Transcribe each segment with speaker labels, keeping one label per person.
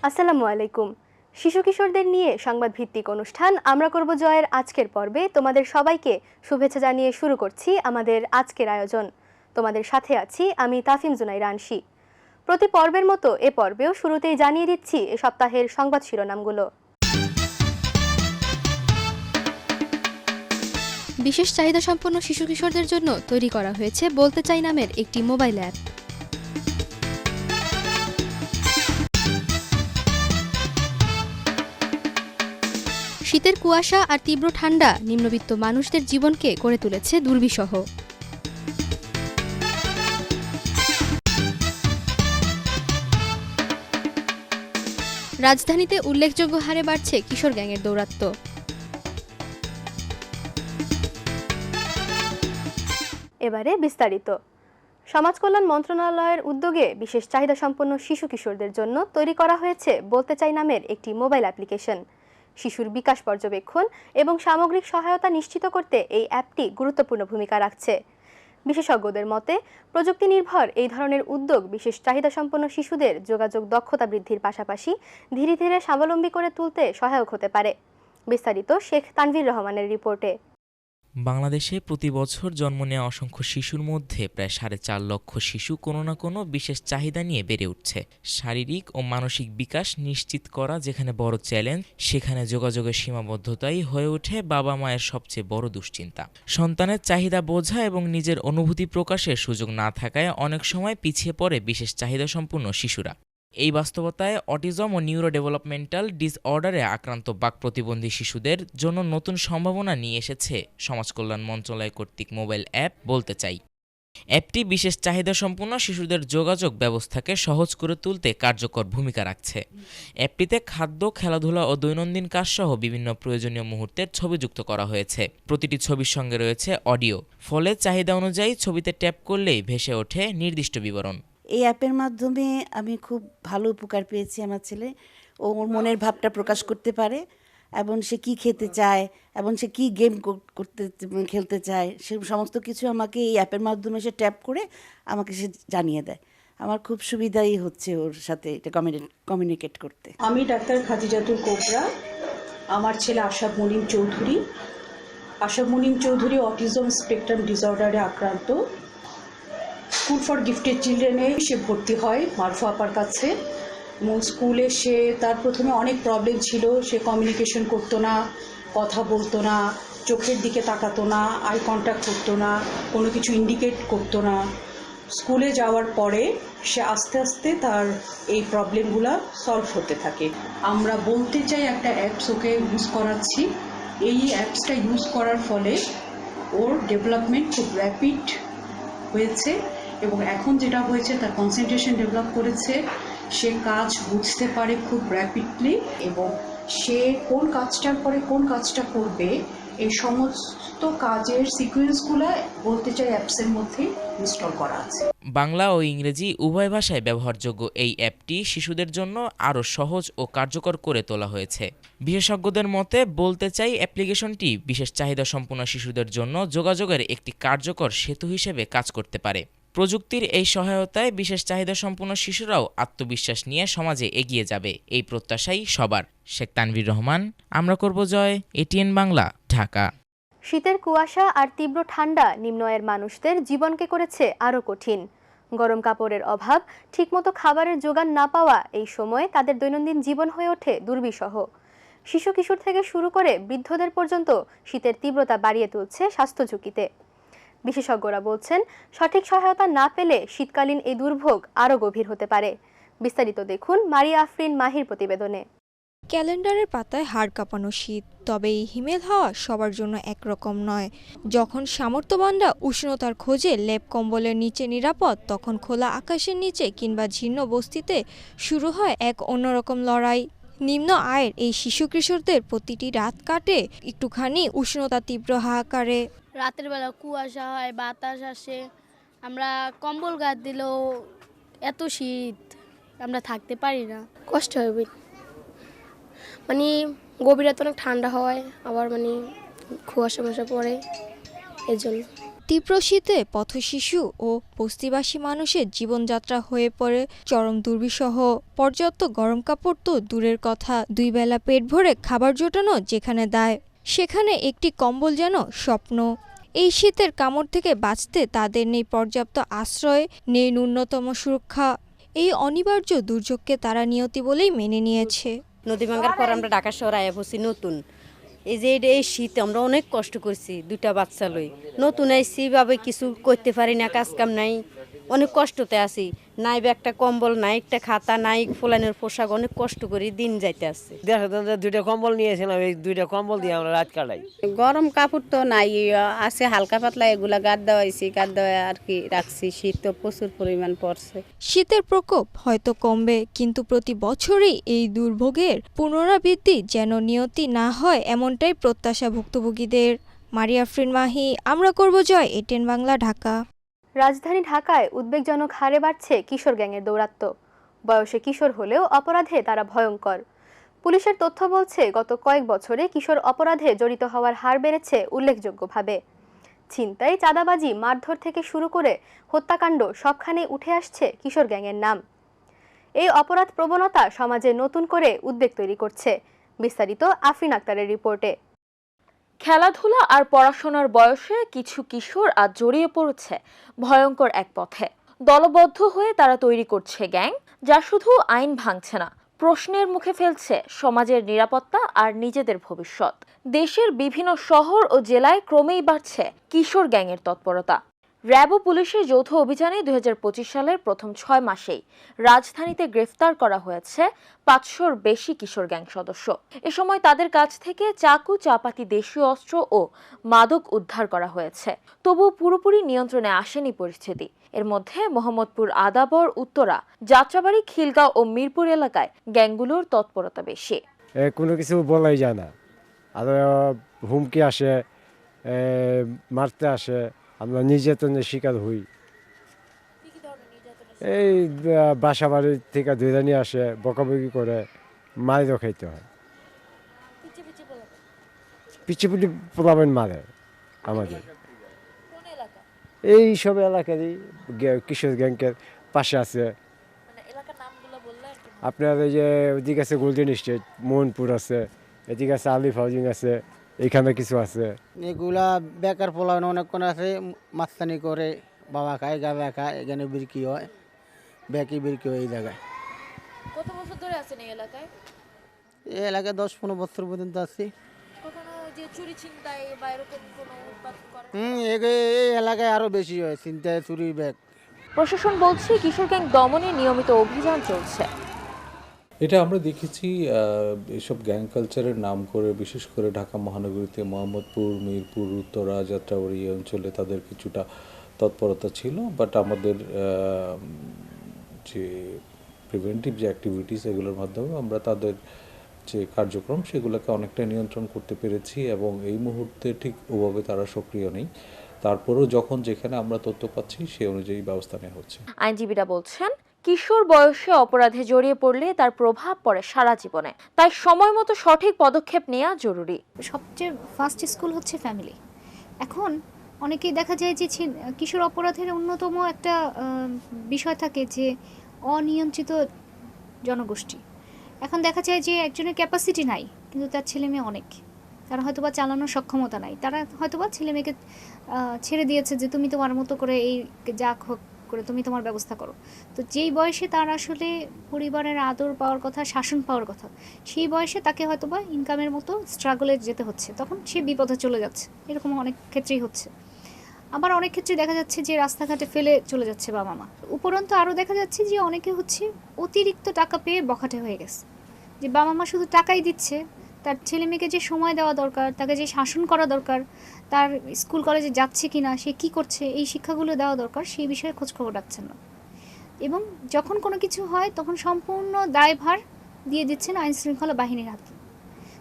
Speaker 1: আসসালামু আলাইকুম। শিশু কিশোরদের নিয়ে সংবাদ ভিত্তিক অনুষ্ঠান আমরা করব জয়ের আজকের পর্বে তোমাদের সবাইকে শুভেচ্ছা জানিয়ে শুরু করছি আমাদের আজকের আয়োজন। তোমাদের সাথে আছি আমি তাফিম জুনাইরা আনশি। প্রতি পর্বের মতো এ পর্বেও শুরুতেই জানিয়ে দিচ্ছি এ সপ্তাহের সংবাদ শিরোনামগুলো। বিশেষ চাহিদা সম্পন্ন শিশু কিশোরদের জন্য তৈরি করা হয়েছে বলতে চাই নামের একটি মোবাইল অ্যাপ। শীতের কুয়াশা আর তীব্র ঠান্ডা নিম্নবিত্ত মানুষদের জীবনকে করে তুলেছে দুর্বিষহ। রাজধানীতে উল্লেখযোগ্য হারে বাড়ছে কিশোর গ্যাংয়ের দৌরাত্ম্য। এবারে বিস্তারিত। সমাজ কল্যাণ মন্ত্রণালয়ের উদ্যোগে বিশেষ চাহিদা সম্পন্ন শিশু কিশোরদের জন্য তৈরি করা হয়েছে বলতে চাই নামের একটি মোবাইল অ্যাপ্লিকেশন। শিশুর বিকাশ পর্যবেক্ষণ এবং সামগ্রিক সহায়তা নিশ্চিত করতে এই অ্যাপটি গুরুত্বপূর্ণ ভূমিকা রাখছে। বিশেষজ্ঞদের মতে প্রযুক্তি নির্ভর এই ধরনের উদ্যোগ বিশেষ চাহিদা সম্পন্ন শিশুদের যোগাযোগ দক্ষতা বৃদ্ধির পাশাপাশি ধীরে ধীরে স্বাবলম্বী করে তুলতে সহায়ক হতে পারে। বিস্তারিত শেখ তানভীর রহমানের রিপোর্টে।
Speaker 2: বাংলাদেশে প্রতি বছর জন্ম নেওয়া অসংখ্য শিশুর মধ্যে প্রায় 4.5 লক্ষ শিশু কোনো না কোনো বিশেষ চাহিদা নিয়ে বেড়ে উঠছে। শারীরিক ও মানসিক বিকাশ নিশ্চিত করা যেখানে বড় চ্যালেঞ্জ, সেখানে যোগাযোগের সীমাবদ্ধতাই হয়ে ওঠে বাবা মায়ের সবচেয়ে বড় দুশ্চিন্তা। সন্তানের চাহিদা বোঝা এবং নিজের অনুভূতি প্রকাশের সুযোগ না থাকায় অনেক সময় পিছিয়ে পড়ে বিশেষ চাহিদা সম্পন্ন শিশুরা। এই বাস্তবতায় অটিজম ও নিউরো ডেভেলপমেন্টাল ডিসঅর্ডারে আক্রান্ত বাক প্রতিবন্ধী শিশুদের জন্য নতুন সম্ভাবনা নিয়ে এসেছে সমাজ কল্যাণ মন্ত্রণালয় কর্তৃক মোবাইল অ্যাপ বলতে চাই। অ্যাপটি বিশেষ চাহিদা সম্পন্ন শিশুদের যোগাযোগ ব্যবস্থাকে সহজ করে তুলতে কার্যকর ভূমিকা রাখছে। অ্যাপটিতে খাদ্য, খেলাধুলা ও দৈনন্দিন কাজসহ বিভিন্ন প্রয়োজনীয় মুহূর্তের ছবি যুক্ত করা হয়েছে। প্রতিটি ছবির সঙ্গে রয়েছে অডিও, ফলে চাহিদা অনুযায়ী ছবিতে ট্যাপ করলেই ভেসে ওঠে নির্দিষ্ট বিবরণ।
Speaker 3: এই অ্যাপের মাধ্যমে আমি খুব ভালো উপকার পেয়েছি। আমার ছেলে ওর মনের ভাবটা প্রকাশ করতে পারে এবং সে কি খেতে চায় এবং সে কি গেম খেলতে চায় সে সমস্ত কিছু আমাকে এই অ্যাপের মাধ্যমে সে ট্যাপ করে আমাকে সে জানিয়ে দেয়। আমার খুব সুবিধাই হচ্ছে ওর সাথে এটা কমিউনিকেট করতে।
Speaker 4: আমি ডাক্তার খাদিজাতুল কোবরা। আমার ছেলে আশাব মুনিম চৌধুরী। আশাব মুনিম চৌধুরী অটিজম স্পেকট্রাম ডিসঅর্ডারে আক্রান্ত। স্কুল ফর গিফটেড চিলড্রেনে সে ভর্তি হয় মারফু আপার কাছে। এবং স্কুলে সে তার প্রথমে অনেক প্রবলেম ছিল। সে কমিউনিকেশন করতো না, কথা বলতো না, চোখের দিকে তাকাতো না, আই কন্ট্যাক্ট করতো না, কোনো কিছু ইন্ডিকেট করতো না। স্কুলে যাওয়ার পরে সে আস্তে আস্তে তার এই প্রবলেমগুলো সলভ হতে থাকে। আমরা বলতে চাই একটা অ্যাপস ওকে ইউজ করাচ্ছি। এই অ্যাপসটা ইউজ করার ফলে ওর ডেভেলপমেন্ট খুব র্যাপিড হয়েছে এবং এখন যেটা হয়েছে তার কনসেন্ট্রেশন ডেভেলপ করেছে। সে কাজ বুঝতে পারে খুব র্যাপিডলি এবং সে কোন কাজটার পরে কোন কাজটা করবে এই সমস্ত কাজের সিকোয়েন্সগুলো বলতে চাই অ্যাপসের মধ্যে ইনস্টল করা আছে।
Speaker 2: বাংলা ও ইংরেজি উভয় ভাষায় ব্যবহারযোগ্য এই অ্যাপটি শিশুদের জন্য আরও সহজ ও কার্যকর করে তোলা হয়েছে। বিশেষজ্ঞদের মতে বলতে চাই অ্যাপ্লিকেশনটি বিশেষ চাহিদা সম্পন্ন শিশুদের জন্য যোগাযোগের একটি কার্যকর সেতু হিসেবে কাজ করতে পারে। প্রযুক্তির এই সহায়তায় বিশেষ চাহিদা সম্পন্ন শিশুরাও আত্মবিশ্বাস নিয়ে সমাজে এগিয়ে যাবে, এই প্রত্যাশাই সবার। শেখ তানভীর রহমান, আমরা করব জয়, এটিএন বাংলা, ঢাকা।
Speaker 1: শীতের কুয়াশা আর তীব্র ঠান্ডা নিম্ন আয়ের মানুষদের জীবনকে করেছে আরও কঠিন। গরম কাপড়ের অভাব, ঠিকমতো খাবারের জোগান না পাওয়া এই সময়ে তাদের দৈনন্দিন জীবন হয়ে ওঠে দুর্বিষহ। শিশু কিশোর থেকে শুরু করে বৃদ্ধদের পর্যন্ত শীতের তীব্রতা বাড়িয়ে তুলছে স্বাস্থ্য ঝুঁকিতে। বিশেষজ্ঞরা বলছেন সঠিক সহায়তা না পেলে শীতকালীন এই দুর্ভোগ আরও গভীর হতে পারে। বিস্তারিত দেখুন মারিয়া আফরিন মাহির প্রতিবেদনে।
Speaker 5: ক্যালেন্ডারের পাতায় হাড় কাঁপানো শীত, তবে এই হিমেল হাওয়া সবার জন্য একরকম নয়। যখন সামর্থ্যবানরা উষ্ণতার খোঁজে লেপ কম্বলের নিচে নিরাপদ, তখন খোলা আকাশের নিচে কিংবা ঝিন্ন বস্তিতে শুরু হয় এক অন্যরকম লড়াই। নিম্ন আয়ের এই শিশু কিশোরদের প্রতিটি রাত কাটে একটুখানি উষ্ণতা তীব্র হাহাকারে।
Speaker 6: রাতের বেলা কুয়াশা হয়, বাতাস আসে, আমরা কম্বল গায়ে দিলেও এত শীত আমরা থাকতে পারি না, কষ্ট হয়। মানে গভীর রাতে অনেক ঠান্ডা হয়, আবার মানে কুয়াশা পড়ে, এর জন্য
Speaker 5: তীব্র শীতে পথশিশু ও বস্তিবাসী মানুষের জীবনযাত্রা হয়ে পড়ে চরম দুর্বিষহ। পর্যাপ্ত গরম কাপড় তো দূরের কথা, 2 বেলা পেট ভরে খাবার জোটানো যেখানে দায়, সেখানে একটি কম্বল যেন স্বপ্ন। এই শীতের কামড় থেকে বাঁচতে তাদের নেই পর্যাপ্ত আশ্রয়, নেই ন্যূনতম সুরক্ষা। এই অনিবার্য দুর্যোগকে তারা নিয়তি বলেই মেনে নিয়েছে।
Speaker 7: নদী ভাঙার পর আমরা ঢাকা শহর আয়া পড়ছি নতুন। এই শীতে আমরা অনেক কষ্ট করছি, 2টা বাচ্চা লই। নতুন আইসি ভাবে কিছু করতে পারি না, কাজ কাম নাই, অনেক কষ্টতে আছি। নাই বা একটা কম্বল, নাই একটা খাতা, নাই ফোলানোর পোশাক, অনেক কষ্ট করে দিন যাইতে আসছে।
Speaker 8: 2টা কম্বল নিয়েছিলাম, এই 2টা কম্বল দিয়ে আমরা রাত কাটাই।
Speaker 9: গরম কাপড় তো নাই, আছে হালকা পাতলা, এগুলা গাদ দেওয়াইছি, গাদ দেওয়া আর কি রাখছি। শীত তো প্রচুর পরিমাণ পড়ছে।
Speaker 5: শীতের প্রকোপ হয়তো কমবে, কিন্তু প্রতি বছরই এই দুর্ভোগের পুনরাবৃত্তি যেন নিয়তি না হয়, এমনটাই প্রত্যাশা ভুক্তভোগীদের। মারিয়া আফরিন মাহি, আমরা করব জয়, ATN বাংলা, ঢাকা।
Speaker 1: রাজধানী ঢাকায় উদ্বেগজনক হারে বাড়ছে কিশোর গ্যাংয়ের দৌরাত্ম্য। বয়সে কিশোর হলেও অপরাধে তারা ভয়ঙ্কর। পুলিশের তথ্য বলছে, গত কয়েক বছরে কিশোর অপরাধে জড়িত হওয়ার হার বেড়েছে উল্লেখযোগ্যভাবে। ছিনতাই, চাঁদাবাজি, মারধর থেকে শুরু করে হত্যাকাণ্ড সবখানে উঠে আসছে কিশোর গ্যাংয়ের নাম। এই অপরাধ প্রবণতা সমাজে নতুন করে উদ্বেগ তৈরি করছে। বিস্তারিত আফরিন আক্তারের রিপোর্টে।
Speaker 10: খেলাধুলা আর পড়াশোনার বয়সে কিছু কিশোর আজ জড়িয়ে পড়েছে ভয়ঙ্কর এক পথে। দলবদ্ধ হয়ে তারা তৈরি করছে গ্যাং, যা শুধু আইন ভাঙছে না, প্রশ্নের মুখে ফেলছে সমাজের নিরাপত্তা আর নিজেদের ভবিষ্যৎ। দেশের বিভিন্ন শহর ও জেলায় ক্রমেই বাড়ছে কিশোর গ্যাংয়ের তৎপরতা। র্যাব ও পুলিশের যৌথ অভিযানে 2025 সালের প্রথম 6 মাসেই রাজধানীতে গ্রেফতার করা হয়েছে 500-র বেশি কিশোর গ্যাং সদস্য। এ সময় তাদের কাছ থেকে চাকু, চাপাতি, দেশীয় অস্ত্র ও মাদক উদ্ধার করা হয়েছে। তবুও পুরোপুরি নিয়ন্ত্রণে আসেনি পরিস্থিতি। এর মধ্যে মোহাম্মদপুর, আদাবর, উত্তরা, যাত্রাবাড়ি, খিলগাঁও ও মিরপুর এলাকায় গ্যাংগুলোর তৎপরতা বেশি।
Speaker 11: কোনো কিছু বলাই যায় না, আর হুমকি আসে, মারতে আসে, আমরা নির্যাতনের শিকার হই। এই বাসা বাড়ি থেকে ধরে নিয়ে আসে, বকাবকি করে, মারিও খাইতে হয়। পিছিয়ে পিছিয়ে পোলাবেন মারে আমাদের এই সব এলাকারই কিশোর গ্যাংকের পাশে আছে। আপনার এই যে ওদিকে আছে গোল্ডেন স্টেট, মোহনপুর আছে, এদিকে আছে আলিফ হাউজিং আছে, এখানে কিছু আছে।
Speaker 12: এগুলা বেকার পোলানো অনেকক্ষণ আছে, মাস্তানি করে, বাবা খায়, গাঁজা খায়, এখানে বিক্রি হয়, ব্যাকি বিক্রি হয় এই জায়গায়।
Speaker 10: কত বছর ধরে আছেন এই এলাকায়?
Speaker 12: এই এলাকায় 10-15 বছর পর্যন্ত আছি।
Speaker 10: কখনো যে চুরি, ছিনতাই বা এরকম কোনো উৎপাত করে?
Speaker 12: এই এলাকায় আরো বেশি হয় ছিনতাই, চুরি, ব্যাগ।
Speaker 10: প্রশাসন বলছে কিশোর গ্যাং দমনে নিয়মিত অভিযান চলছে।
Speaker 13: এটা আমরা দেখেছি এসব গ্যাং কালচারের নাম করে, বিশেষ করে ঢাকা মহানগরীতে মোহাম্মদপুর, মিরপুর, উত্তরা, যাত্রাবাড়ি এই অঞ্চলে তাদের কিছুটা তৎপরতা ছিল। বাট আমাদের যে প্রিভেন্টিভ যে অ্যাক্টিভিটিস, এগুলোর মাধ্যমে আমরা তাদের যে কার্যক্রম সেগুলোকে অনেকটা নিয়ন্ত্রণ করতে পেরেছি, এবং এই মুহূর্তে ঠিক ওভাবে তারা সক্রিয় নেই। তারপরেও যখন যেখানে আমরা তথ্য পাচ্ছি সে অনুযায়ী ব্যবস্থা নেওয়া হচ্ছে।
Speaker 10: আইনজীবীরা বলছেন, কিশোর বয়সে অপরাধে জড়িয়ে পড়লে তার প্রভাব পড়ে সারা জীবনে, তাই সময় মতো সঠিক পদক্ষেপ নেওয়া জরুরি।
Speaker 14: সবচেয়ে ফার্স্ট স্কুল হচ্ছে ফ্যামিলি। এখন অনেকেই দেখা যায় যে কিশোর অপরাধের অন্যতম একটা বিষয় থাকে যে অনিয়ন্ত্রিত জনগোষ্ঠী। এখন দেখা যায় যে একজনের ক্যাপাসিটি নাই, কিন্তু তার ছেলে মেয়ে অনেক, তারা হয়তোবা চালানোর সক্ষমতা নাই, তারা হয়তোবা ছেলে মেয়েকে ছেড়ে দিয়েছে যে তুমি তোমার মতো করে এই যা করে তুমি তোমার ব্যবস্থা করো। তো যেই বয়সে তার আসলে পরিবারের আদর পাওয়ার কথা, শাসন পাওয়ার কথা, সেই বয়সে তাকে হয়তোবা ইনকামের মতো স্ট্রাগলে যেতে হচ্ছে, তখন সে বিপদে চলে যাচ্ছে। এরকম অনেক ক্ষেত্রেই হচ্ছে। আবার অনেক ক্ষেত্রে দেখা যাচ্ছে যে রাস্তাঘাটে ফেলে চলে যাচ্ছে বাবা মা। উপরন্তু আরও দেখা যাচ্ছে যে অনেকে হচ্ছে অতিরিক্ত টাকা পেয়ে বখাটে হয়ে গেছে, যে বাবা মা শুধু টাকাই দিচ্ছে, তার ছেলে মেয়েকে যে সময় দেওয়া দরকার, তাকে যে শাসন করা দরকার, তার স্কুল কলেজে যাচ্ছে কিনা, সে কি করছে, এই শিক্ষাগুলো দেওয়া দরকার, সেই বিষয়ে খোঁজখবর রাখছেন না। এবং যখন কোনো কিছু হয় তখন সম্পূর্ণ দায়ভার দিয়ে দিচ্ছেন আইন শৃঙ্খলা বাহিনীর হাতে।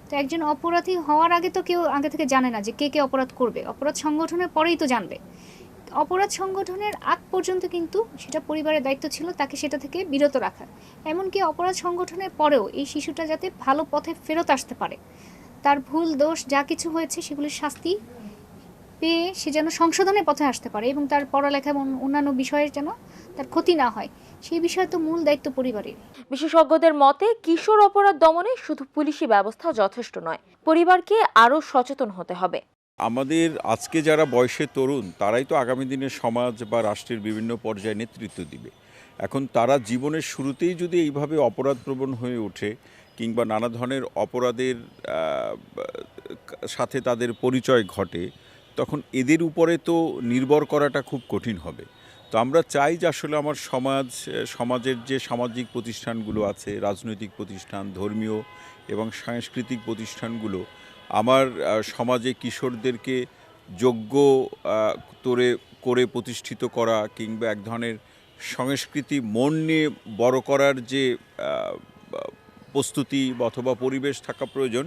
Speaker 14: তো একজন অপরাধী হওয়ার আগে তো কেউ আগে থেকে জানে না যে কে কে অপরাধ করবে, অপরাধ সংগঠনের পরেই তো জানবে। অপরাধ সংগঠনের আগ পর্যন্ত কিন্তু সেটা পরিবারের দায়িত্ব ছিল তাকে সেটা থেকে বিরত রাখা। এমনকি অপরাধ সংগঠনের পরেও এই শিশুটা যাতে ভালো পথে ফেরত আসতে পারে, তার ভুল দোষ যা কিছু হয়েছে সেগুলির শাস্তি পেয়ে সে যেন সংশোধনের পথে আসতে পারে এবং তার পড়ালেখা এবং অন্যান্য বিষয়ের যেন তার ক্ষতি না হয়, সেই বিষয়ে তো মূল দায়িত্ব পরিবারের।
Speaker 10: বিশেষজ্ঞদের মতে কিশোর অপরাধ দমনে শুধু পুলিশি ব্যবস্থা যথেষ্ট নয়, পরিবারকে আরও সচেতন হতে হবে।
Speaker 15: আমাদের আজকে যারা বয়সে তরুণ তারাই তো আগামী দিনে সমাজ বা রাষ্ট্রের বিভিন্ন পর্যায়ে নেতৃত্ব দিবে। এখন তারা জীবনের শুরুতেই যদি এইভাবে অপরাধপ্রবণ হয়ে ওঠে কিংবা নানা ধরনের অপরাধের সাথে তাদের পরিচয় ঘটে, তখন এদের উপরে তো নির্ভর করাটা খুব কঠিন হবে। তো আমরা চাই যে আসলে আমার সমাজের যে সামাজিক প্রতিষ্ঠানগুলো আছে, রাজনৈতিক প্রতিষ্ঠান, ধর্মীয় এবং সাংস্কৃতিক প্রতিষ্ঠানগুলো আমার সমাজে কিশোরদেরকে যোগ্য করে প্রতিষ্ঠিত করা কিংবা এক ধরনের সংস্কৃতি মন নিয়ে বড় করার যে প্রস্তুতি অথবা পরিবেশ থাকা প্রয়োজন,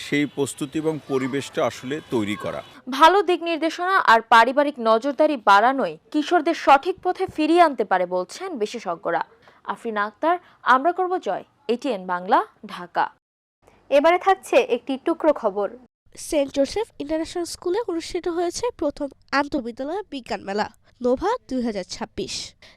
Speaker 15: সেই প্রস্তুতি এবং পরিবেশটা আসলে তৈরি করা।
Speaker 10: ভালো দিক নির্দেশনা আর পারিবারিক নজরদারি বাড়ানোই কিশোরদের সঠিক পথে ফিরিয়ে আনতে পারে বলছেন বিশেষজ্ঞরা। আফরিনা আক্তার, আমরা করব জয়, ATN বাংলা, ঢাকা।
Speaker 1: এবারে থাকছে একটি টুকরো খবর।
Speaker 16: সেন্ট জোসেফ ইন্টারন্যাশনাল স্কুলে অনুষ্ঠিত হয়েছে প্রথম আন্তঃবিদ্যালয় বিজ্ঞান মেলা নোভা 2026।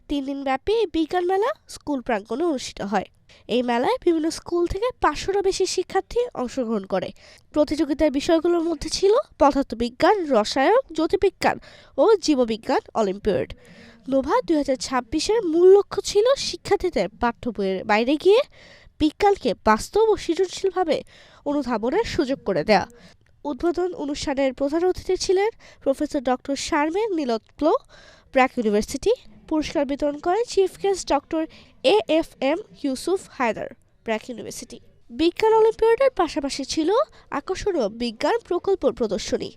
Speaker 16: 3 দিন ব্যাপী এই বিজ্ঞান মেলা স্কুল প্রাঙ্গণে অনুষ্ঠিত হয়। এই মেলায় বিভিন্ন স্কুল থেকে 500-ও বেশি শিক্ষার্থী অংশগ্রহণ করে। প্রতিযোগিতার বিষয়গুলোর মধ্যে ছিল পদার্থবিজ্ঞান, রসায়ন, জ্যোতির্বিজ্ঞান ও জীববিজ্ঞান অলিম্পিয়াড। নোভা 2026-এর মূল লক্ষ্য ছিল শিক্ষার্থীদের পাঠ্য বইয়ের বাইরে গিয়ে বিজ্ঞানকে বাস্তব ও সৃজনশীলভাবে অনুধাবনের সুযোগ করে দেয়া। উদ্বোধন অনুষ্ঠানের প্রধান অতিথি ছিলেন professor doctor Sharmin Nilotpal, BRAC university. পুরস্কার বিতরণ করেন chief guest doctor AFM Yusuf Haider, BRAC university. বিজ্ঞান অলিম্পিয়াডের পাশাপাশি ছিল আকর্ষণীয় বিজ্ঞান প্রকল্প প্রদর্শনী।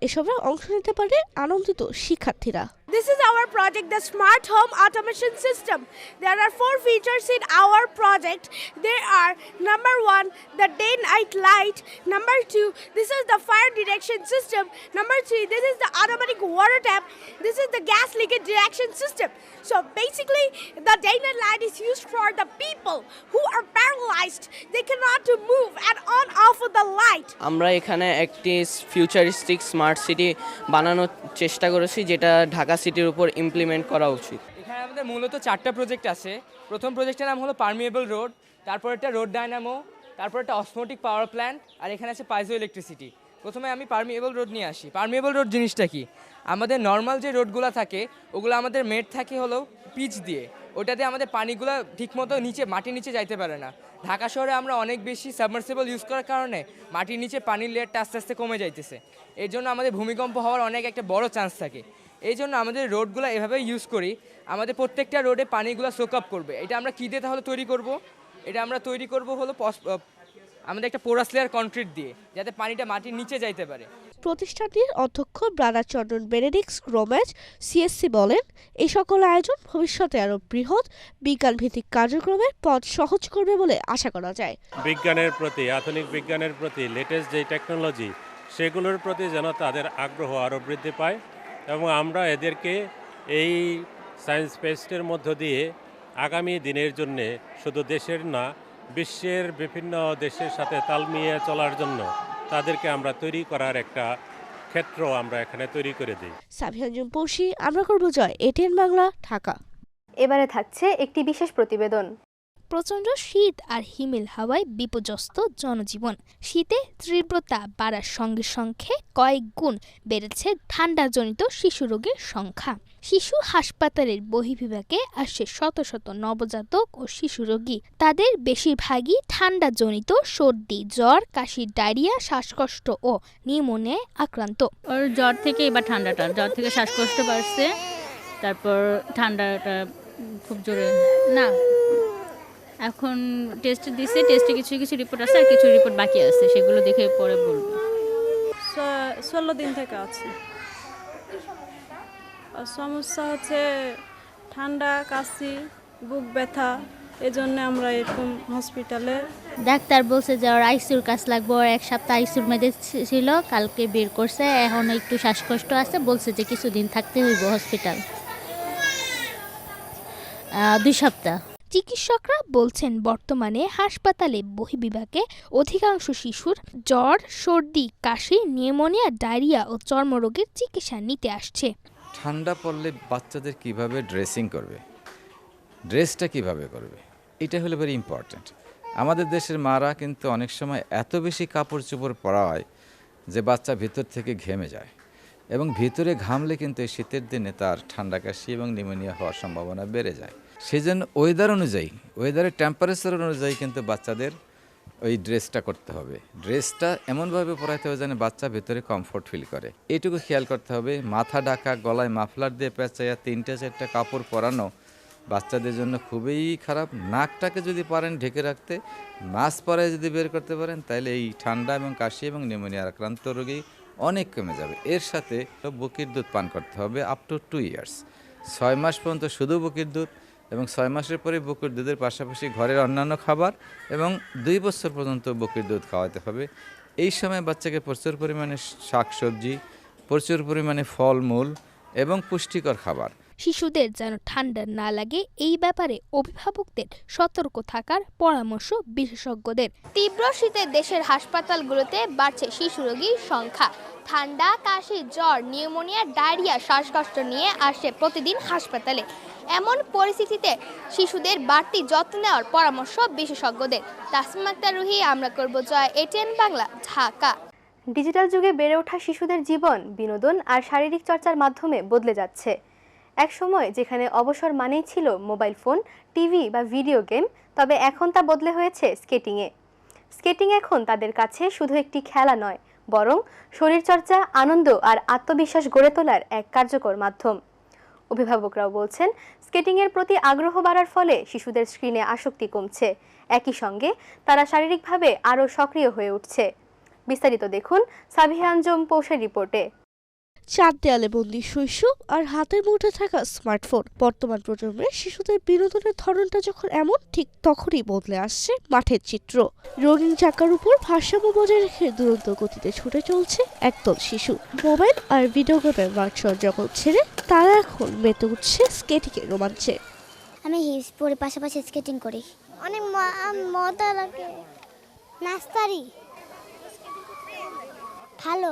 Speaker 16: এসবে অংশ নিতে পারে আনন্দিত শিক্ষার্থীরা।
Speaker 17: This is our project, the Smart Home Automation System. There are 4 features in our project. There are number 1, the day-night light. Number 2, this is the fire detection system. Number 3, this is the automatic water tap. This is the gas leakage detection system. So basically, the day-night light is used for the people who are paralyzed. They cannot move and on off of the light.
Speaker 18: আমরা এখানে একটি futuristic smart city বানানোর চেষ্টা করেছি, যেটা ঢাকা সিটির উপর implement করা উচিত।
Speaker 19: এখানে আমাদের মূলত 4টা প্রজেক্ট আছে। প্রথম প্রজেক্টের নাম হলো পারমিয়েবল রোড, তারপর একটা রোড ডায়নামো, তারপর একটা অসমোটিক পাওয়ার প্ল্যান্ট, আর এখানে আছে পাইজো ইলেকট্রিসিটি। প্রথমে আমি পারমিয়েবল রোড নিয়ে আসি। পারমিয়েবল রোড জিনিসটা কি? আমাদের নর্মাল যে রোডগুলো থাকে ওগুলো আমাদের মেড থাকে হলো পিচ দিয়ে, ওটাতে আমাদের পানিগুলো ঠিকমতো মাটির নিচে যাইতে পারে না। ঢাকা শহরে আমরা অনেক বেশি সাবমার্সিবল ইউজ করার কারণে মাটির নিচে পানির লেয়ারটা আস্তে আস্তে কমে যাইতেছে। এর জন্য আমাদের ভূমিকম্প হওয়ার অনেক একটা বড় চান্স থাকে। এই জন্য আমাদের রোডগুলো এভাবে ইউজ করি, আমাদের প্রত্যেকটা রোডে পানিগুলো সোক আপ করবে। এটা আমরা কী দিয়ে তাহলে তৈরি করব? এটা আমরা তৈরি করব হলো আমাদের একটা পোরাস লেয়ার কনক্রিট দিয়ে, যাতে পানিটা মাটির নিচে যাইতে পারে।
Speaker 16: প্রতিষ্ঠানটির অধ্যক্ষ ব্রাদার চন্দ্রন বেনেডিক্স রোমেজ CSC বলেন, এই সকল আয়োজন ভবিষ্যতে আরও বৃহৎ বিজ্ঞানভিত্তিক কার্যক্রমের পথ সহজ করবে বলে আশা করা যায়।
Speaker 20: বিজ্ঞানের প্রতি, আধুনিক বিজ্ঞানের প্রতি, লেটেস্ট যে টেকনোলজি সেগুলোর প্রতি যেন তাদের আগ্রহ আরও বৃদ্ধি পায় এবং আমরা এদেরকে এই সায়েন্স ফেস্টের মধ্য দিয়ে আগামী দিনের জন্য শুধু দেশের না, বিশ্বের বিভিন্ন দেশের সাথে তাল মিলিয়ে চলার জন্য তাদেরকে আমরা তৈরি করার একটা ক্ষেত্র আমরা এখানে তৈরি করে দিই।
Speaker 16: সাবিহা জুমপৌশি, আমরা করব জয়, ATN বাংলা, ঢাকা।
Speaker 1: এবারে থাকছে একটি বিশেষ প্রতিবেদন।
Speaker 21: প্রচণ্ড শীত আর হিমেল হাওয়ায় বিপর্যস্ত জনজীবন। শীতে তীব্রতা বাড়ার সঙ্গে সঙ্গে কয়েক গুণ বেড়েছে ঠান্ডাজনিত শিশু রোগের সংখ্যা। শিশু হাসপাতালের বহির্বিভাগে আসছে শত শত নবজাতক ও শিশু রোগী। তাদের বেশিরভাগই ঠান্ডাজনিত সর্দি, জ্বর, কাশি, ডায়রিয়া, শ্বাসকষ্ট ও নিউমোনিয়ায় আক্রান্ত।
Speaker 22: ওর জ্বর থেকে এবার জ্বর থেকে শ্বাসকষ্ট বাড়ছে, তারপর ঠান্ডাটা খুব জোরে না। এখন টেস্ট দিছে, টেস্টে কিছু কিছু রিপোর্ট আছে আর কিছু রিপোর্ট বাকি আছে, সেগুলো দেখে পরে বলবো।
Speaker 23: 16 দিন থেকে আছে। সমস্যা হচ্ছে ঠান্ডা, কাশি, বুক ব্যথা, এজন্য আমরা এরকম হসপিটালে।
Speaker 21: ডাক্তার বলছে যে ওর আইসিউর কাজ লাগবে, ওর 1 সপ্তাহ আইসিউর মধ্যে ছিল, কালকে বের করছে। এখন একটু শ্বাসকষ্ট আছে, বলছে যে কিছুদিন থাকতে হইব হসপিটাল, 2 সপ্তাহ। চিকিৎসকরা বলছেন বর্তমানে হাসপাতালে বহির্বিভাগে অধিকাংশ শিশুর জ্বর, সর্দি, কাশি, নিউমোনিয়া, ডায়রিয়া ও চর্মরোগের চিকিৎসা নিতে আসছে।
Speaker 2: ঠান্ডা পড়লে বাচ্চাদের কিভাবে ড্রেসিং করবে, ড্রেসটা কিভাবে করবে, এটা হলো ভেরি ইম্পর্ট্যান্ট। আমাদের দেশের মারা কিন্তু অনেক সময় এত বেশি কাপড় চোপড় পরা হয় যে বাচ্চা ভিতর থেকে ঘেমে যায়, এবং ভিতরে ঘামলে কিন্তু এই শীতের দিনে তার ঠান্ডা কাশি এবং নিউমোনিয়া হওয়ার সম্ভাবনা বেড়ে যায়। সেই জন্য ওয়েদারের টেম্পারেচার অনুযায়ী কিন্তু বাচ্চাদের ওই ড্রেসটা করতে হবে। ড্রেসটা এমনভাবে পরাইতে হবে যেন বাচ্চা ভেতরে কমফোর্ট ফিল করে, এইটুকু খেয়াল করতে হবে। মাথা ঢাকা, গলায় মাফলার দিয়ে পেঁচাইয়া 3-4টা কাপড় পরানো বাচ্চাদের জন্য খুবই খারাপ। নাকটাকে যদি পারেন ঢেকে রাখতে, মাস্ক পরায় যদি বের করতে পারেন, তাহলে এই ঠান্ডা এবং কাশি এবং নিউমোনিয়া আক্রান্ত রোগী অনেক কমে যাবে। এর সাথে বুকের দুধ পান করতে হবে আপ টু 2 ইয়ার্স, 6 মাস পর্যন্ত শুধু বুকের দুধ, এবং 6 মাসের পরে বুকের দুধের পাশাপাশি ঘরের অন্যান্য খাবার, এবং 2 বছর পর্যন্ত বুকের দুধ খাওয়াতে হবে। এই সময় বাচ্চাকে প্রচুর পরিমাণে শাকসবজি, প্রচুর পরিমাণে ফলমূল এবং পুষ্টিকর খাবার।
Speaker 21: শিশুদের যেন ঠান্ডা না লাগে এই ব্যাপারে অভিভাবকদের সতর্ক থাকার পরামর্শ বিশেষজ্ঞদের। তীব্র শীতে দেশের হাসপাতালগুলোতে বাড়ছে শিশু রোগীর সংখ্যা। ঠান্ডা, কাশি, জ্বর, নিউমোনিয়া, ডায়রিয়া, শ্বাসকষ্ট নিয়ে আসে প্রতিদিন হাসপাতালে। এমন পরিস্থিতিতে শিশুদের বাড়তি যত্ন নেওয়ার পরামর্শ বিশেষজ্ঞদের। তাসমিমা আক্তার রুহি, আমরা করব জয়, ATN বাংলা, ঢাকা।
Speaker 1: ডিজিটাল যুগে বেড়ে ওঠা শিশুদের জীবন বিনোদন আর শারীরিক চর্চার মাধ্যমে বদলে যাচ্ছে। এক সময় যেখানে অবসর মানেই ছিল মোবাইল ফোন, টিভি বা ভিডিও গেম, তবে এখন তা বদলে হয়েছে স্কেটিংয়ে। স্কেটিং এখন তাদের কাছে শুধু একটি খেলা নয়, বরং শরীরচর্চা, আনন্দ আর আত্মবিশ্বাস গড়ে তোলার এক কার্যকর মাধ্যম। অভিভাবকরাও বলছেন স্কেটিংয়ের প্রতি আগ্রহ বাড়ার ফলে শিশুদের স্ক্রিনে আসক্তি কমছে, একই সঙ্গে তারা শারীরিকভাবে আরও সক্রিয় হয়ে উঠছে। বিস্তারিত দেখুন সাবিহা আঞ্জুম পৌষের রিপোর্টে।
Speaker 16: 4 দেয়ালে বন্দি শৈশব আর হাতের মুঠে থাকা স্মার্টফোন, বর্তমান প্রজন্মের শিশুদের বিনোদনের ধরনটা যখন এমন, ঠিক তখনই বদলে আসছে মাঠের চিত্র। রঙিন চাকার উপর ভারসাম্য বজায় রেখে দুরন্ত গতিতে ছুটে চলছে একদল শিশু। মোবাইল আর ভিডিও গেমের ভার্চুয়াল জগৎ ছেড়ে তারা এখন মেতে উঠছে স্কেটিংয়ের রোমাঞ্চে।
Speaker 3: আমি হিপস পরে পাশাপাশি স্কেটিং করি, অনেক মজা লাগে। নাস্তারি ভালো,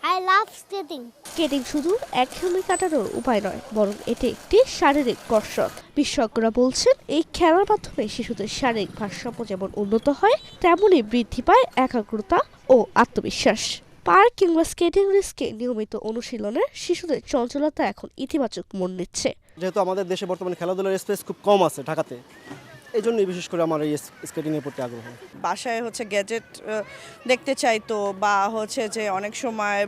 Speaker 3: আই লাভ স্কেটিং।
Speaker 16: স্কেটিং শুধু একঘেয়েমি কাটানোর উপায় নয়, বরং এটি একটি শারীরিক কসরত। বিশেষজ্ঞরা বলছেন এই খেলার মাধ্যমে শিশুদের শারীরিক ভারসাম্য যেমন উন্নত হয়, তেমনই বৃদ্ধি পায় একাগ্রতা ও আত্মবিশ্বাস। পার্ক কিংবা স্কেটিং রিস্কে নিয়মিত অনুশীলনের শিশুদের চঞ্চলতা এখন ইতিবাচক মন নিচ্ছে।
Speaker 4: যেহেতু আমাদের দেশে বর্তমানে খেলাধুলার স্পেস খুব কম আছে ঢাকাতে, এই জন্যই বিশেষ করে আমার এই স্কেটিংয়ের প্রতি আগ্রহ।
Speaker 24: বাসায় গ্যাজেট দেখতে চাইতো, বা যে অনেক সময়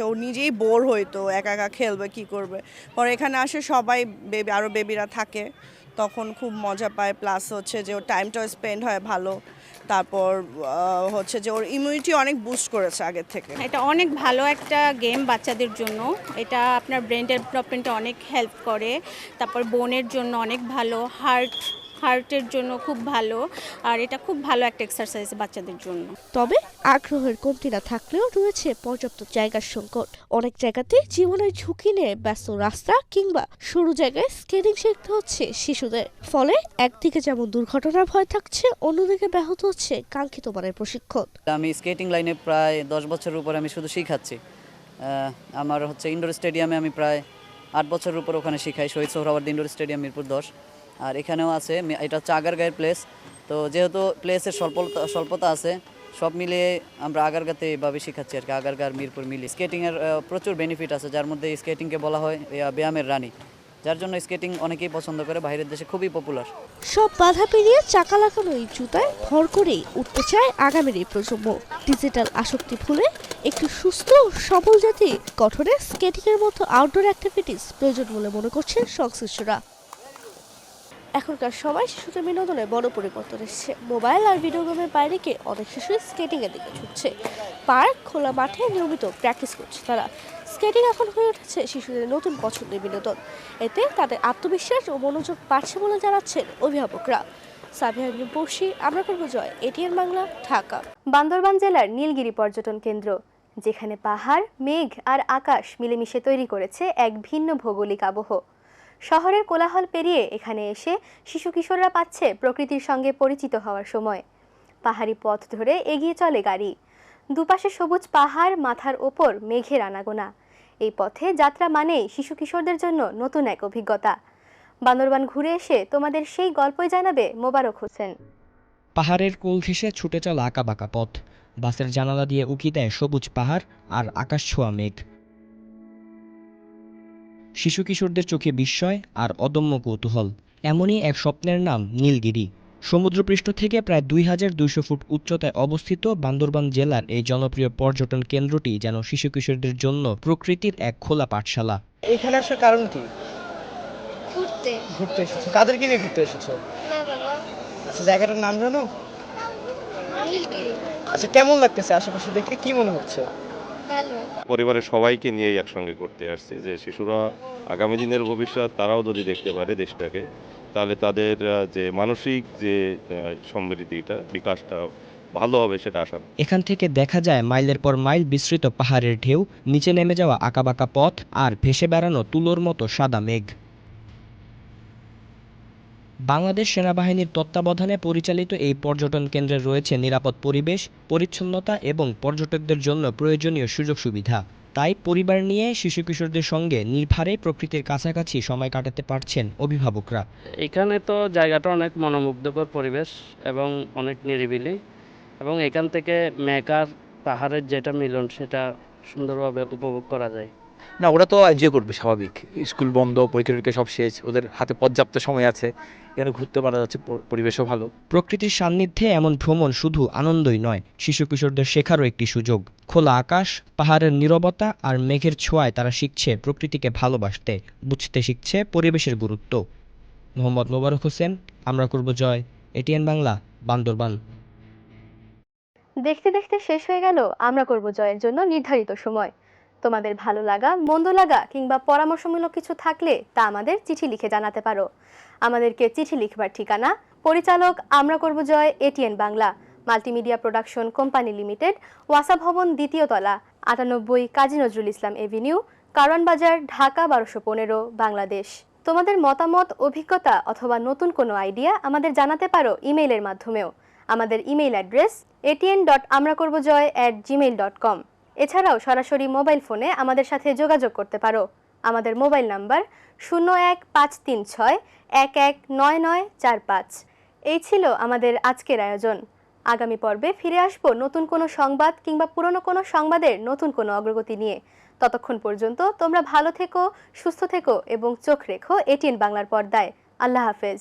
Speaker 24: ও নিজেই বোর হইতো, একা একা খেলবে কি করবে। পরে এখানে আসে সবাই আরও বেবিরা থাকে, তখন খুব মজা পায়। প্লাস যে ওর টাইমটাও স্পেন্ড হয় ভালো। তারপর যে ওর ইমিউনিটি অনেক বুস্ট করেছে আগের থেকে।
Speaker 25: এটা অনেক ভালো একটা গেম বাচ্চাদের জন্য। এটা আপনার ব্রেন ডেভেলপমেন্টে অনেক হেল্প করে। তারপর বোনের জন্য অনেক ভালো, হার্টের জন্য খুব ভালো, আর এটা খুব ভালো একটা এক্সারসাইজ বাচ্চাদের জন্য।
Speaker 16: তবে আগ্রহের কমতি না থাকলেও রয়েছে পর্যাপ্ত জায়গার সংকট। অনেক জায়গাতে জীবনের ঝুঁকি নিয়ে ব্যস্ত রাস্তা কিংবা সরু জায়গায় স্কেটিং শিখতে হচ্ছে শিশুদের। ফলে একদিকে যেমন দুর্ঘটনার ভয় থাকছে, অন্যদিকে ব্যাহত হচ্ছে কাঙ্ক্ষিত মানের প্রশিক্ষণ।
Speaker 26: আমি স্কেটিং লাইনে প্রায় 10 বছরের উপর আমি শুধু শিখাচ্ছি। আমার ইনডোর স্টেডিয়ামে আমি প্রায় 8 বছরের উপর ওখানে শিখাই, শহীদ সোহরাওয়ার্দী ইনডোর স্টেডিয়াম, মিরপুর 10। আর এখানেও আছে, এটা হচ্ছে আগারগাঁয়ের প্লেস। তো যেহেতু প্লেসের স্বল্পতা আছে, সব মিলিয়ে আমরা আগারগাঁতে এভাবে শেখাচ্ছি আর কি, আগারগাঁর মিরপুর মিলিয়ে। স্কেটিংয়ের প্রচুর বেনিফিট আছে, যার মধ্যে স্কেটিংকে বলা হয় ব্যায়ামের রানী, যার জন্য স্কেটিং অনেকেই পছন্দ করে, বাইরের দেশে খুবই পপুলার।
Speaker 16: সব বাধা পেরিয়ে চাকা লাগানো এই জুতায় ভর করেই উঠতে চায় আগামীর এই প্রজন্ম। ডিজিটাল আসক্তি ভুলে একটু সুস্থ সবল জাতি গঠনে স্কেটিংয়ের মতো আউটডোর অ্যাক্টিভিটিস প্রয়োজন বলে মনে করছেন সংশ্লিষ্টরা। এখনকার সময় শিশুদের বিনোদনে বড় পরিবর্তন এসেছে। মোবাইল আর ভিডিও গেমের বাইরে গিয়ে অনেক শিশু স্কেটিং এর দিকে ছুটছে। পার্ক, খোলা মাঠে নিয়মিত প্র্যাকটিস করছে তারা। স্কেটিং এখন হয়ে উঠেছে শিশুদের নতুন পছন্দের বিনোদন। এতে তাদের আত্মবিশ্বাস ও মনোযোগ বাড়ছে বলে জানাচ্ছেন অভিভাবকরা। সাবিহা আঞ্জুম পৌষি, আমরা করব জয়, ATN বাংলা, ঢাকা।
Speaker 1: বান্দরবান জেলার নীলগিরি পর্যটন কেন্দ্র, যেখানে পাহাড়, মেঘ আর আকাশ মিলেমিশে তৈরি করেছে এক ভিন্ন ভৌগোলিক আবহ। শহরের কোলাহল পেরিয়ে এখানে এসে শিশু কিশোররা পাচ্ছে প্রকৃতির সঙ্গে পরিচিত হওয়ার সময়। পাহাড়ি পথ ধরে এগিয়ে চলে গাড়ি, দুপাশে সবুজ পাহাড়, মাথার ওপর মেঘের আনাগোনা। এই পথে যাত্রা মানেই শিশু কিশোরদের জন্য নতুন এক অভিজ্ঞতা। বান্দরবান ঘুরে এসে তোমাদের সেই গল্পই জানাবে মোবারক হোসেন।
Speaker 5: পাহাড়ের কোল ঘেঁষে ছুটে চলা আঁকাবাঁকা পথ, বাসের জানালা দিয়ে উকি দেয় সবুজ পাহাড় আর আকাশ ছোঁয়া মেঘ। শিশু কিশোরদের চোখে বিস্ময় আর অদম্য কৌতূহল। এমনই এক স্বপ্নের নাম নীলগিরি। সমুদ্রপৃষ্ঠ থেকে প্রায় 2200 ফুট উচ্চতায় অবস্থিত বান্দরবান জেলার এই জনপ্রিয় পর্যটন কেন্দ্রটি যেন শিশু কিশোরদের জন্য প্রকৃতির এক খোলা পাঠশালা।
Speaker 6: এখানে আসার কারণ কি?
Speaker 3: ঘুরতে
Speaker 6: এসেছো? কাদেরকে নিয়ে ঘুরতে এসেছো?
Speaker 3: না বাবা,
Speaker 6: আচ্ছা, জায়গাটার নাম জানো?
Speaker 3: নীলগিরি।
Speaker 6: আচ্ছা, কেমন লাগতেছে আশেপাশে দেখে, কি মনে হচ্ছে?
Speaker 3: ভালো।
Speaker 7: পরিবারের সবাইকে নিয়ে একসঙ্গে করতে আসছে, যে শিশুরা আগামী দিনের ভবিষ্যৎ, তারাও যদি দেখতে পারে দেশটাকে, তাহলে তাদের যে মানসিক যে সমৃদ্ধিটা, বিকাশটা ভালো হবে, সেটা আশা।
Speaker 5: এখান থেকে দেখা যায় মাইলের পর মাইল বিস্তৃত পাহাড়ের ঢেউ, নিচে নেমে যাওয়া আঁকাবাঁকা পথ আর ভেসে বেড়ানো তুলোর মতো সাদা মেঘ। বাংলাদেশ সেনাবাহিনীর তত্ত্বাবধানে পরিচালিত এই পর্যটন কেন্দ্রে রয়েছে নিরাপদ পরিবেশ, পরিচ্ছন্নতা এবং পর্যটকদের জন্য প্রয়োজনীয় সুযোগ সুবিধা। তাই পরিবার নিয়ে শিশু কিশোরদের সঙ্গে নির্ভারে প্রকৃতির কাছাকাছি সময় কাটাতে পারছেন অভিভাবকরা।
Speaker 8: এখানে তো জায়গাটা অনেক মনোমুগ্ধকর পরিবেশ এবং অনেক নিরিবিলি, এবং এখান থেকে মেঘ আর পাহাড়ের যেটা মিলন, সেটা সুন্দরভাবে উপভোগ করা যায়।
Speaker 9: না, ওরা তো এনজয় করবে, স্বাভাবিক। স্কুল বন্ধ, পরীক্ষা সব শেষ, ওদের হাতে পর্যাপ্ত সময় আছে, এখানে ঘুরতে পারা যাচ্ছে, পরিবেশও ভালো।
Speaker 5: প্রকৃতির সান্নিধ্যে এমন ভ্রমণ শুধু আনন্দই নয়, শিশু কিশোরদের শেখারও একটি সুযোগ। খোলা আকাশ, পাহাড়ের নীরবতা আর মেঘের ছোঁয়ায় তারা শিখছে প্রকৃতিকে ভালোবাসতে, বুঝতে শিখছে পরিবেশের গুরুত্ব। মোহাম্মদ মোবারক হোসেন, আমরা করব জয়, এটিএন বাংলা, বান্দরবান।
Speaker 1: দেখতে দেখতে শেষ হয়ে গেল আমরা করব জয়ের জন্য নির্ধারিত সময়। তোমাদের ভালো লাগা, মন্দ লাগা কিংবা পরামর্শমূলক কিছু থাকলে তা আমাদের চিঠি লিখে জানাতে পারো। আমাদেরকে চিঠি লিখবার ঠিকানা: পরিচালক আমরা করব জয়, ATN Bangla, multimedia production company limited, ওয়াসা ভবন, 2য় তলা, 98 কাজী নজরুল ইসলাম এভিনিউ, কারওয়ান বাজার, ঢাকা 1215, বাংলাদেশ। তোমাদের মতামত, অভিজ্ঞতা অথবা নতুন কোনো আইডিয়া আমাদের জানাতে পারো ইমেইলের মাধ্যমেও। আমাদের ইমেইল অ্যাড্রেস atn.amrakorbojoy@gmail.com। এছাড়াও সরাসরি মোবাইল ফোনে আমাদের সাথে যোগাযোগ করতে পারো। আমাদের মোবাইল নাম্বার 015361199945। এই ছিল আমাদের আজকের আয়োজন। আগামী পর্বে ফিরে আসব নতুন কোনো সংবাদ কিংবা পুরনো কোনো সংবাদের নতুন কোনো অগ্রগতি নিয়ে। ততক্ষণ পর্যন্ত তোমরা ভালো থেকো, সুস্থ থেকো এবং চোখ রেখো এটিএন বাংলার পর্দায়। আল্লাহ হাফেজ।